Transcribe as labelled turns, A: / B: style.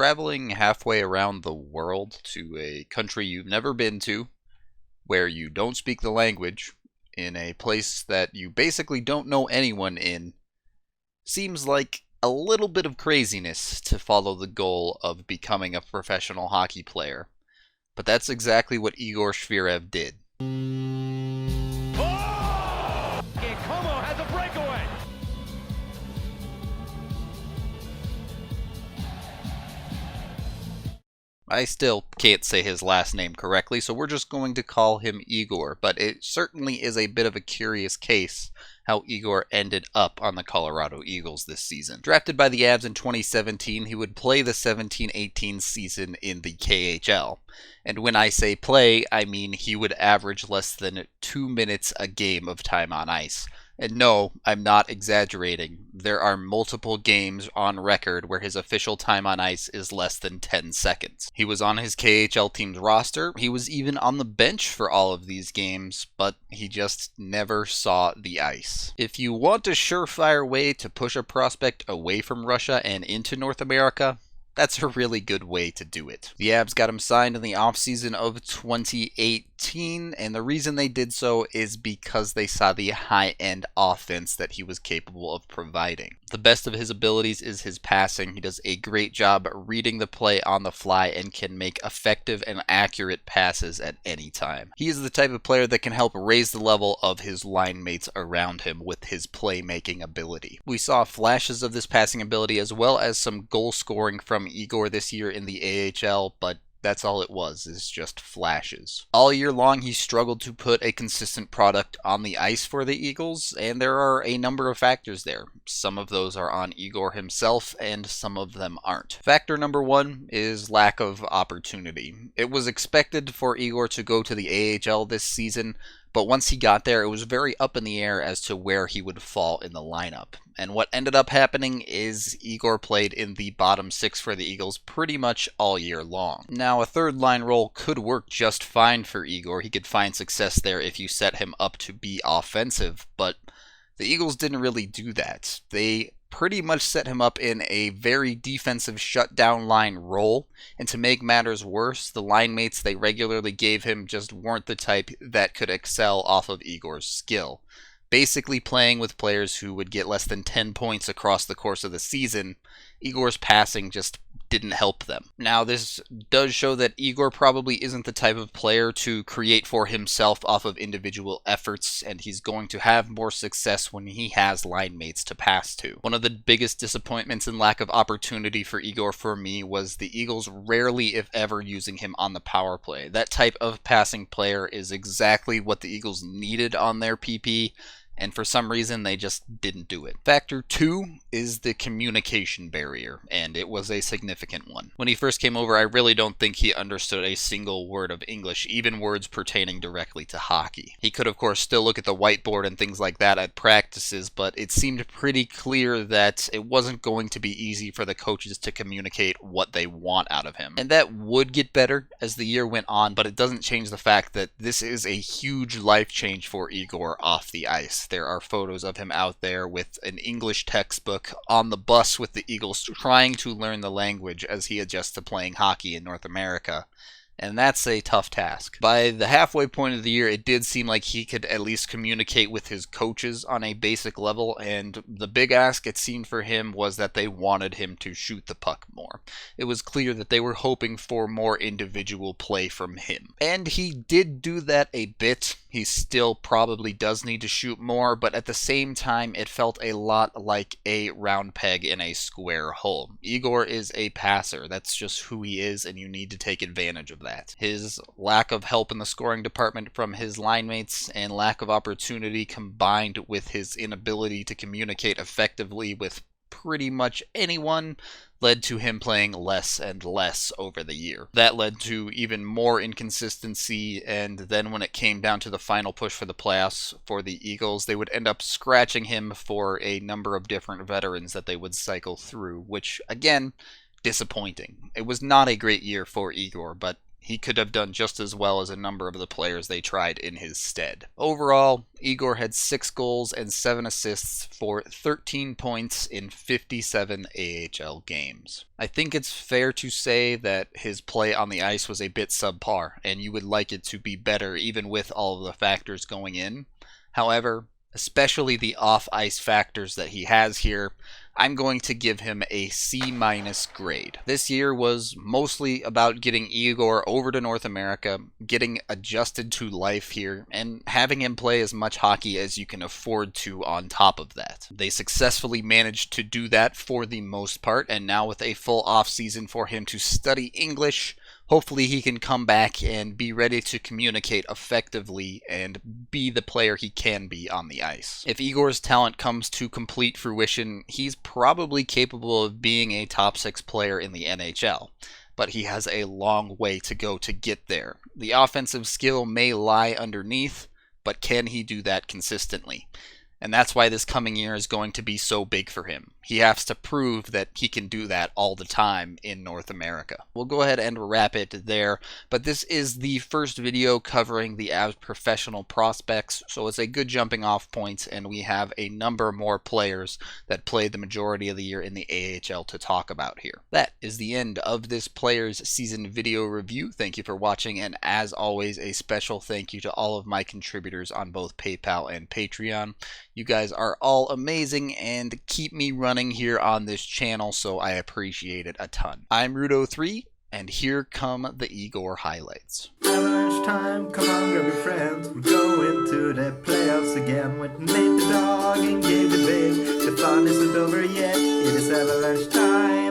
A: traveling halfway around the world to a country you've never been to, where you don't speak the language, in a place that you basically don't know anyone in, seems like a little bit of craziness to follow the goal of becoming a professional hockey player. But that's exactly what Igor Shvyrev did.
B: Oh! Como has a breakaway.
A: I still can't say his last name correctly, so we're just going to call him Igor, but it certainly is a bit of a curious case how Igor ended up on the Colorado Eagles this season. Drafted by the Avs in 2017, he would play the 17-18 season in the KHL. And when I say play, I mean he would average less than 2 minutes a game of time on ice. And no, I'm not exaggerating. There are multiple games on record where his official time on ice is less than 10 seconds. He was on his KHL team's roster. He was even on the bench for all of these games, but he just never saw the ice. If you want a surefire way to push a prospect away from Russia and into North America, that's a really good way to do it. The Avs got him signed in the offseason of 2018, and the reason they did so is because they saw the high-end offense that he was capable of providing. The best of his abilities is his passing. He does a great job reading the play on the fly and can make effective and accurate passes at any time. He is the type of player that can help raise the level of his line mates around him with his playmaking ability. We saw flashes of this passing ability as well as some goal scoring from Igor this year in the AHL, but that's all it was, is just flashes. All year long, he struggled to put a consistent product on the ice for the Eagles, and there are a number of factors there. Some of those are on Igor himself, and some of them aren't. Factor number one is lack of opportunity. It was expected for Igor to go to the AHL this season, but once he got there, it was very up in the air as to where he would fall in the lineup. And what ended up happening is Igor played in the bottom six for the Eagles pretty much all year long. Now, a third line role could work just fine for Igor. He could find success there if you set him up to be offensive, but the Eagles didn't really do that. They pretty much set him up in a very defensive shutdown line role, and to make matters worse, the line mates they regularly gave him just weren't the type that could excel off of Igor's skill. Basically playing with players who would get less than 10 points across the course of the season, Igor's passing just didn't help them. Now, this does show that Igor probably isn't the type of player to create for himself off of individual efforts, and he's going to have more success when he has line mates to pass to. One of the biggest disappointments and lack of opportunity for Igor for me was the Eagles rarely, if ever, using him on the power play. That type of passing player is exactly what the Eagles needed on their PP, and for some reason they just didn't do it. Factor 2 is the communication barrier, and it was a significant one. When he first came over, I really don't think he understood a single word of English, even words pertaining directly to hockey. He could, of course, still look at the whiteboard and things like that at practices, but it seemed pretty clear that it wasn't going to be easy for the coaches to communicate what they want out of him. And that would get better as the year went on, but it doesn't change the fact that this is a huge life change for Igor off the ice. There are photos of him out there with an English textbook on the bus with the Eagles trying to learn the language as he adjusts to playing hockey in North America. And that's a tough task. By the halfway point of the year, it did seem like he could at least communicate with his coaches on a basic level, and the big ask it seemed for him was that they wanted him to shoot the puck more. It was clear that they were hoping for more individual play from him. And he did do that a bit. He still probably does need to shoot more, but at the same time, it felt a lot like a round peg in a square hole. Igor is a passer. That's just who he is, and you need to take advantage of that. His lack of help in the scoring department from his line mates and lack of opportunity combined with his inability to communicate effectively with pretty much anyone led to him playing less and less over the year. That led to even more inconsistency, and then when it came down to the final push for the playoffs for the Eagles, they would end up scratching him for a number of different veterans that they would cycle through, which, again, disappointing. It was not a great year for Igor, but he could have done just as well as a number of the players they tried in his stead. Overall, Igor had 6 goals and 7 assists for 13 points in 57 AHL games. I think it's fair to say that his play on the ice was a bit subpar, and you would like it to be better even with all of the factors going in. However, especially the off-ice factors that he has here, I'm going to give him a C- grade. This year was mostly about getting Igor over to North America, getting adjusted to life here, and having him play as much hockey as you can afford to on top of that. They successfully managed to do that for the most part, and now with a full off-season for him to study English, hopefully he can come back and be ready to communicate effectively and be the player he can be on the ice. If Igor's talent comes to complete fruition, he's probably capable of being a top 6 player in the NHL, but he has a long way to go to get there. The offensive skill may lie underneath, but can he do that consistently? And that's why this coming year is going to be so big for him. He has to prove that he can do that all the time in North America. We'll go ahead and wrap it there, but this is the first video covering the Avs professional prospects, so it's a good jumping off point, and we have a number more players that played the majority of the year in the AHL to talk about here. That is the end of this players season video review. Thank you for watching, and as always, a special thank you to all of my contributors on both PayPal and Patreon. You guys are all amazing and keep me running here on this channel, so I appreciate it a ton. I'm Rudo3, and here come the Igor highlights.
C: Avalanche time, come on, grab your friends. We're going to the playoffs again with Nate the dog and Gabe the babe. The fun isn't over yet, it is Avalanche time.